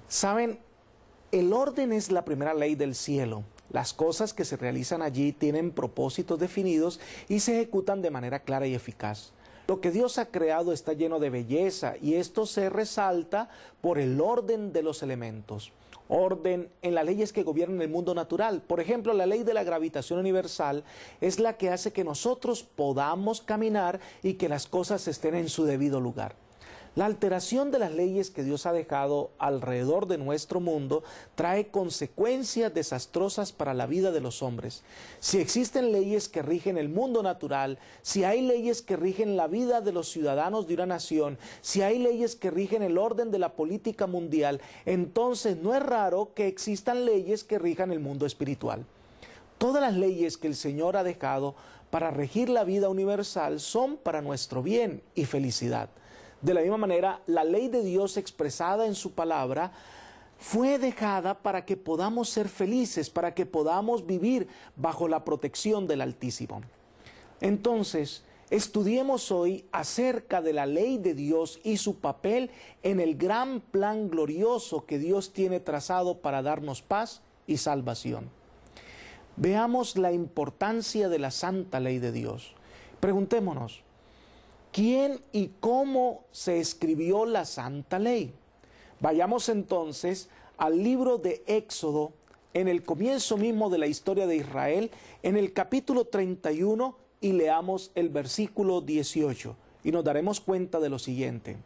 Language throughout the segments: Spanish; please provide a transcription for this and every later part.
Saben, el orden es la primera ley del cielo. Las cosas que se realizan allí tienen propósitos definidos y se ejecutan de manera clara y eficaz. Lo que Dios ha creado está lleno de belleza y esto se resalta por el orden de los elementos. Orden en las leyes que gobiernan el mundo natural. Por ejemplo, la ley de la gravitación universal es la que hace que nosotros podamos caminar y que las cosas estén en su debido lugar. La alteración de las leyes que Dios ha dejado alrededor de nuestro mundo trae consecuencias desastrosas para la vida de los hombres. Si existen leyes que rigen el mundo natural, si hay leyes que rigen la vida de los ciudadanos de una nación, si hay leyes que rigen el orden de la política mundial, entonces no es raro que existan leyes que rijan el mundo espiritual. Todas las leyes que el Señor ha dejado para regir la vida universal son para nuestro bien y felicidad. De la misma manera, la ley de Dios expresada en su palabra fue dejada para que podamos ser felices, para que podamos vivir bajo la protección del Altísimo. Entonces, estudiemos hoy acerca de la ley de Dios y su papel en el gran plan glorioso que Dios tiene trazado para darnos paz y salvación. Veamos la importancia de la santa ley de Dios. Preguntémonos, ¿quién y cómo se escribió la santa ley? Vayamos entonces al libro de Éxodo, en el comienzo mismo de la historia de Israel, en el capítulo 31, y leamos el versículo 18, y nos daremos cuenta de lo siguiente.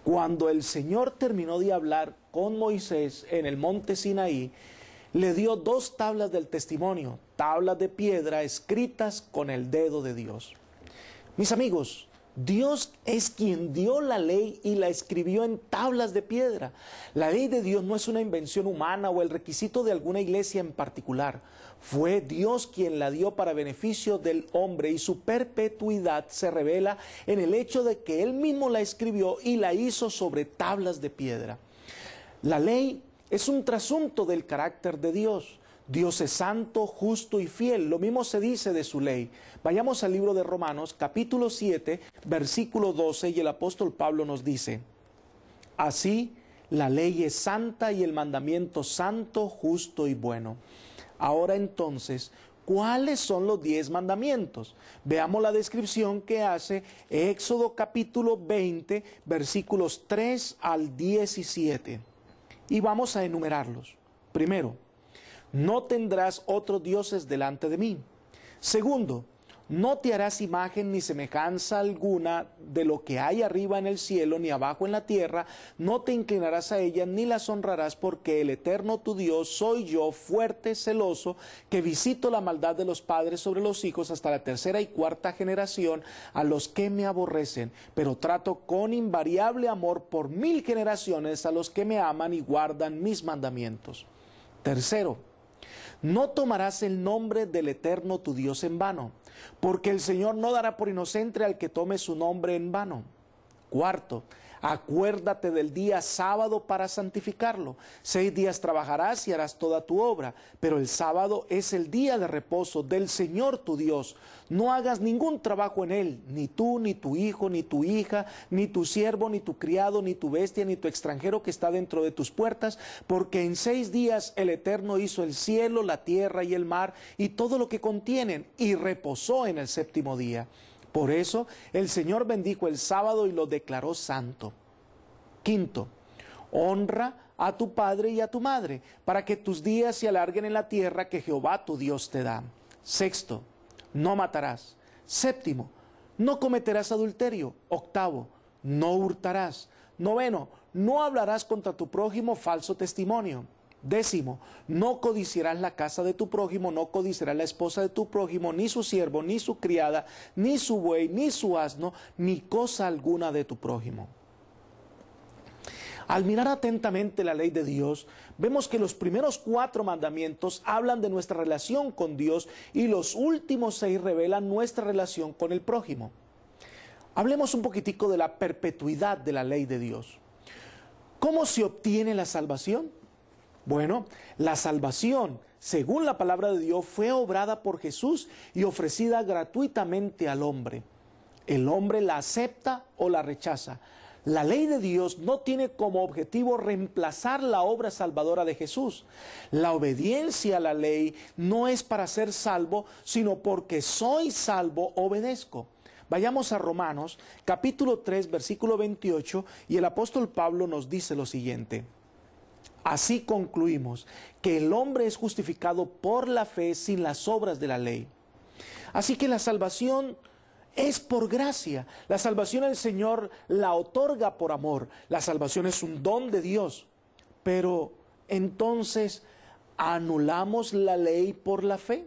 Cuando el Señor terminó de hablar con Moisés en el monte Sinaí, le dio 2 tablas del testimonio, tablas de piedra escritas con el dedo de Dios. Mis amigos, Dios es quien dio la ley y la escribió en tablas de piedra. La ley de Dios no es una invención humana o el requisito de alguna iglesia en particular. Fue Dios quien la dio para beneficio del hombre y su perpetuidad se revela en el hecho de que Él mismo la escribió y la hizo sobre tablas de piedra. La ley es un trasunto del carácter de Dios. Dios es santo, justo y fiel. Lo mismo se dice de su ley. Vayamos al libro de Romanos, capítulo 7, versículo 12, y el apóstol Pablo nos dice: así, la ley es santa y el mandamiento santo, justo y bueno. Ahora entonces, ¿cuáles son los 10 mandamientos? Veamos la descripción que hace Éxodo capítulo 20, versículos 3 al 17. Y vamos a enumerarlos. Primero, no tendrás otros dioses delante de mí. Segundo, no te harás imagen ni semejanza alguna de lo que hay arriba en el cielo ni abajo en la tierra. No te inclinarás a ellas ni las honrarás, porque el Eterno tu Dios soy yo, fuerte, celoso, que visito la maldad de los padres sobre los hijos hasta la 3ª y 4ª generación a los que me aborrecen, pero trato con invariable amor por 1000 generaciones a los que me aman y guardan mis mandamientos. Tercero, no tomarás el nombre del Eterno tu Dios en vano, porque el Señor no dará por inocente al que tome su nombre en vano. Cuarto, acuérdate del día sábado para santificarlo. 6 días trabajarás y harás toda tu obra, pero el sábado es el día de reposo del Señor tu Dios. No hagas ningún trabajo en él, ni tú, ni tu hijo, ni tu hija, ni tu siervo, ni tu criado, ni tu bestia, ni tu extranjero que está dentro de tus puertas, porque en 6 días el Eterno hizo el cielo, la tierra y el mar, y todo lo que contienen, y reposó en el 7º día. Por eso el Señor bendijo el sábado y lo declaró santo. Quinto, honra a tu padre y a tu madre, para que tus días se alarguen en la tierra que Jehová tu Dios te da. Sexto, no matarás. Séptimo, no cometerás adulterio. Octavo, no hurtarás. Noveno, no hablarás contra tu prójimo falso testimonio. Décimo, no codiciarás la casa de tu prójimo, no codiciarás la esposa de tu prójimo, ni su siervo, ni su criada, ni su buey, ni su asno, ni cosa alguna de tu prójimo. Al mirar atentamente la ley de Dios, vemos que los primeros 4 mandamientos hablan de nuestra relación con Dios y los últimos 6 revelan nuestra relación con el prójimo. Hablemos un poquitico de la perpetuidad de la ley de Dios. ¿Cómo se obtiene la salvación? Bueno, la salvación, según la palabra de Dios, fue obrada por Jesús y ofrecida gratuitamente al hombre. El hombre la acepta o la rechaza. La ley de Dios no tiene como objetivo reemplazar la obra salvadora de Jesús. La obediencia a la ley no es para ser salvo, sino porque soy salvo, obedezco. Vayamos a Romanos, capítulo 3, versículo 28, y el apóstol Pablo nos dice lo siguiente. Así concluimos que el hombre es justificado por la fe sin las obras de la ley. Así que la salvación es por gracia. La salvación el Señor la otorga por amor. La salvación es un don de Dios. Pero entonces, ¿anulamos la ley por la fe?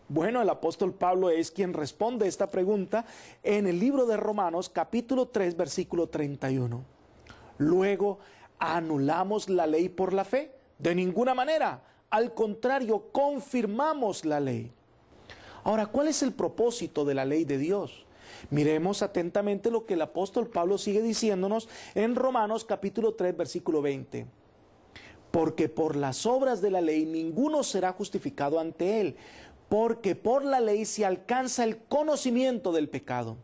Bueno, el apóstol Pablo es quien responde esta pregunta en el libro de Romanos, capítulo 3, versículo 31. Luego, ¿anulamos la ley por la fe? De ninguna manera. Al contrario, confirmamos la ley. Ahora, ¿cuál es el propósito de la ley de Dios? Miremos atentamente lo que el apóstol Pablo sigue diciéndonos en Romanos capítulo 3, versículo 20. Porque por las obras de la ley ninguno será justificado ante él, porque por la ley se alcanza el conocimiento del pecado.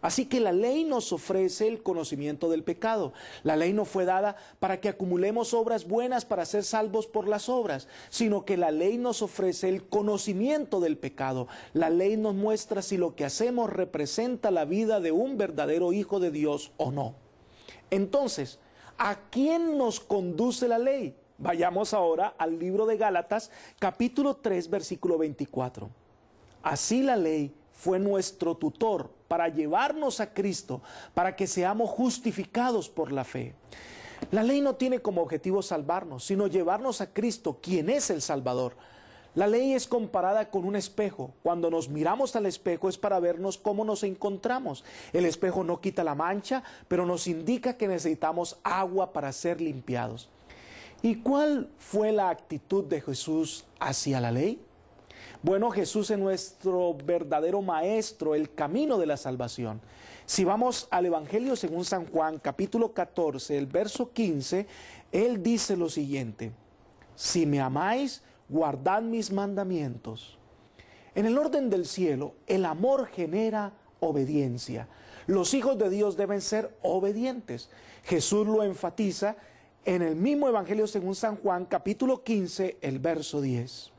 Así que la ley nos ofrece el conocimiento del pecado. La ley no fue dada para que acumulemos obras buenas para ser salvos por las obras, sino que la ley nos ofrece el conocimiento del pecado. La ley nos muestra si lo que hacemos representa la vida de un verdadero hijo de Dios o no. Entonces, ¿a quién nos conduce la ley? Vayamos ahora al libro de Gálatas, capítulo 3, versículo 24. Así la ley fue nuestro tutor para llevarnos a Cristo, para que seamos justificados por la fe. La ley no tiene como objetivo salvarnos, sino llevarnos a Cristo, quien es el Salvador. La ley es comparada con un espejo. Cuando nos miramos al espejo es para vernos cómo nos encontramos. El espejo no quita la mancha, pero nos indica que necesitamos agua para ser limpiados. ¿Y cuál fue la actitud de Jesús hacia la ley? Bueno, Jesús es nuestro verdadero maestro, el camino de la salvación. Si vamos al Evangelio según San Juan, capítulo 14, el verso 15, Él dice lo siguiente: si me amáis, guardad mis mandamientos. En el orden del cielo, el amor genera obediencia. Los hijos de Dios deben ser obedientes. Jesús lo enfatiza en el mismo Evangelio según San Juan, capítulo 15, el verso 10.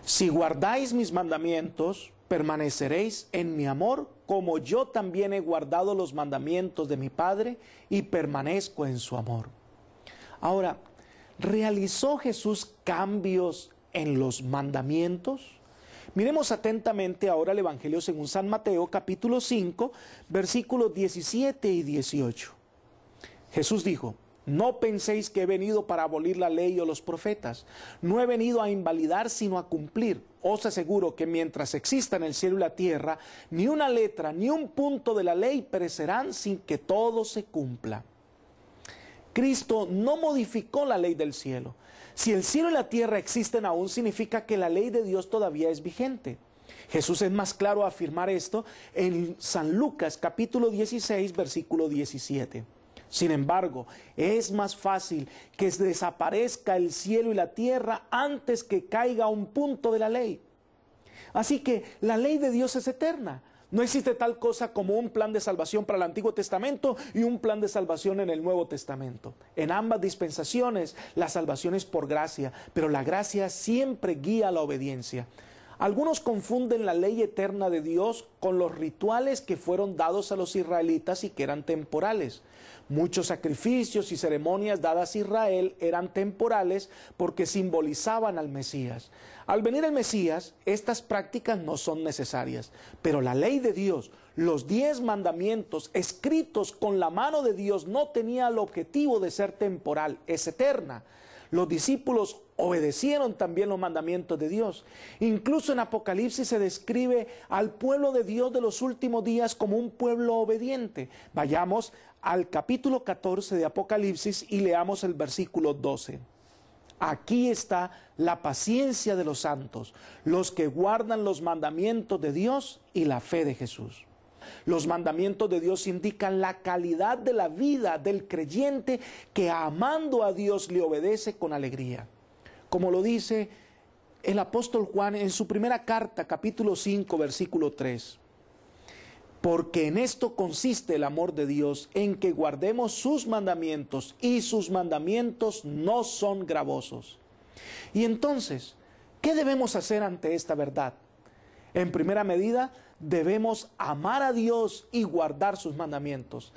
Si guardáis mis mandamientos, permaneceréis en mi amor, como yo también he guardado los mandamientos de mi Padre y permanezco en su amor. Ahora, ¿realizó Jesús cambios en los mandamientos? Miremos atentamente ahora el Evangelio según San Mateo, capítulo 5, versículos 17 y 18. Jesús dijo: no penséis que he venido para abolir la ley o los profetas. No he venido a invalidar, sino a cumplir. Os aseguro que mientras existan el cielo y la tierra, ni una letra, ni un punto de la ley perecerán sin que todo se cumpla. Cristo no modificó la ley del cielo. Si el cielo y la tierra existen aún, significa que la ley de Dios todavía es vigente. Jesús es más claro a afirmar esto en San Lucas, capítulo 16, versículo 17. Sin embargo, es más fácil que desaparezca el cielo y la tierra antes que caiga un punto de la ley. Así que la ley de Dios es eterna. No existe tal cosa como un plan de salvación para el Antiguo Testamento y un plan de salvación en el Nuevo Testamento. En ambas dispensaciones la salvación es por gracia, pero la gracia siempre guía a la obediencia. Algunos confunden la ley eterna de Dios con los rituales que fueron dados a los israelitas y que eran temporales. Muchos sacrificios y ceremonias dadas a Israel eran temporales porque simbolizaban al Mesías. Al venir el Mesías, estas prácticas no son necesarias, pero la ley de Dios, los 10 mandamientos escritos con la mano de Dios, no tenía el objetivo de ser temporal, es eterna. Los discípulos obedecieron también los mandamientos de Dios. Incluso en Apocalipsis se describe al pueblo de Dios de los últimos días como un pueblo obediente. Vayamos al capítulo 14 de Apocalipsis y leamos el versículo 12. Aquí está la paciencia de los santos, los que guardan los mandamientos de Dios y la fe de Jesús. Los mandamientos de Dios indican la calidad de la vida del creyente que amando a Dios le obedece con alegría. Como lo dice el apóstol Juan en su primera carta, capítulo 5, versículo 3. Porque en esto consiste el amor de Dios, en que guardemos sus mandamientos, y sus mandamientos no son gravosos. Y entonces, ¿qué debemos hacer ante esta verdad? En primera medida, debemos amar a Dios y guardar sus mandamientos.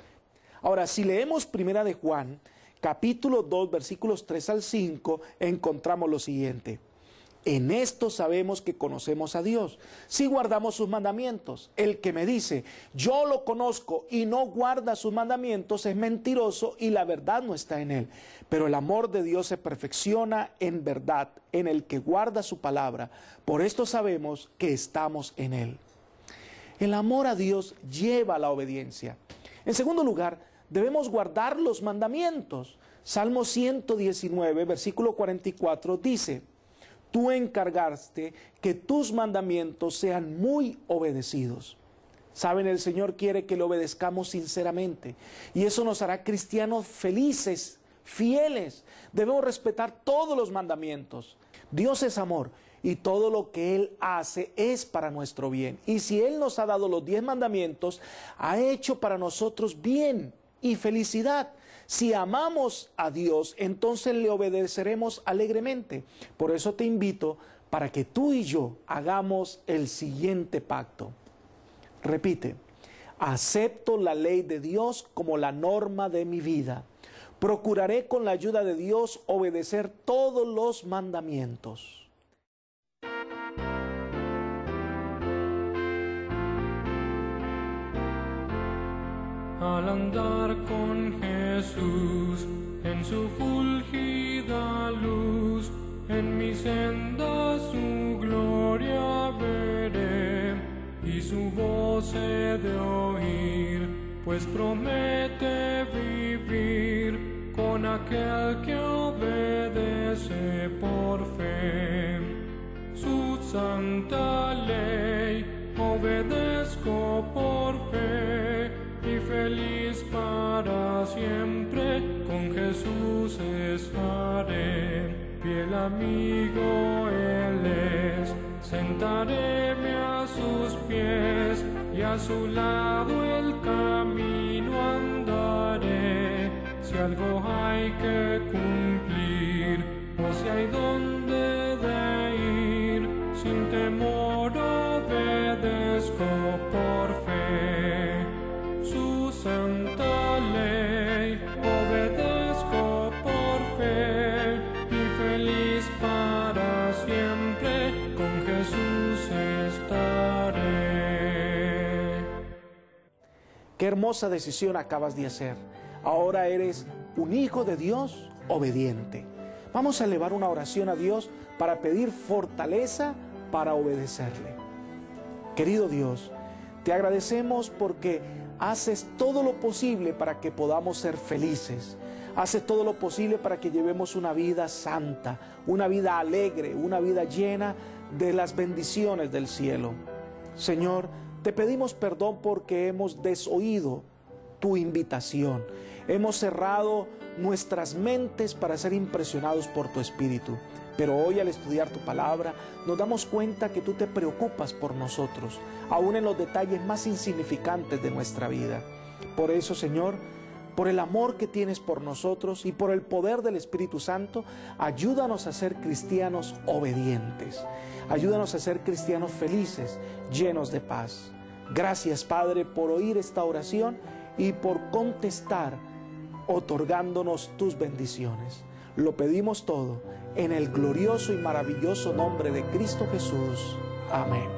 Ahora, si leemos primera de Juan, capítulo 2, versículos 3 al 5, encontramos lo siguiente. En esto sabemos que conocemos a Dios, si guardamos sus mandamientos. El que me dice, yo lo conozco y no guarda sus mandamientos, es mentiroso y la verdad no está en él. Pero el amor de Dios se perfecciona en verdad, en el que guarda su palabra. Por esto sabemos que estamos en él. El amor a Dios lleva a la obediencia. En segundo lugar, debemos guardar los mandamientos. Salmo 119, versículo 44 dice, tú encargaste que tus mandamientos sean muy obedecidos. Saben, el Señor quiere que le obedezcamos sinceramente y eso nos hará cristianos felices, fieles. Debemos respetar todos los mandamientos. Dios es amor y todo lo que Él hace es para nuestro bien. Y si Él nos ha dado los 10 mandamientos, ha hecho para nosotros bien y felicidad. Si amamos a Dios, entonces le obedeceremos alegremente. Por eso te invito para que tú y yo hagamos el siguiente pacto. Repite, acepto la ley de Dios como la norma de mi vida. Procuraré con la ayuda de Dios obedecer todos los mandamientos. Al andar con Jesús en su fulgida luz, en mi senda su gloria veré, y su voz he de oír, pues promete vivir con aquel que obedece por fe. Su santa ley obedezco por fe, y feliz para siempre con Jesús estaré. Fiel amigo Él es, sentaréme a sus pies y a su lado el camino andaré. Si algo hay que cumplir o si hay donde de ir, sin temor obedezco por fe. Su santa ley obedezco por fe, y feliz para siempre con Jesús estaré. Qué hermosa decisión acabas de hacer. Ahora eres un hijo de Dios obediente. Vamos a elevar una oración a Dios para pedir fortaleza para obedecerle. Querido Dios, te agradecemos porque haces todo lo posible para que podamos ser felices. Haces todo lo posible para que llevemos una vida santa, una vida alegre, una vida llena de las bendiciones del cielo. Señor, te pedimos perdón porque hemos desoído tu invitación. Hemos cerrado nuestras mentes para ser impresionados por tu Espíritu. Pero hoy, al estudiar tu palabra, nos damos cuenta que tú te preocupas por nosotros, aún en los detalles más insignificantes de nuestra vida. Por eso, Señor, por el amor que tienes por nosotros y por el poder del Espíritu Santo, ayúdanos a ser cristianos obedientes. Ayúdanos a ser cristianos felices, llenos de paz. Gracias, Padre, por oír esta oración y por contestar, otorgándonos tus bendiciones. Lo pedimos todo en el glorioso y maravilloso nombre de Cristo Jesús. Amén.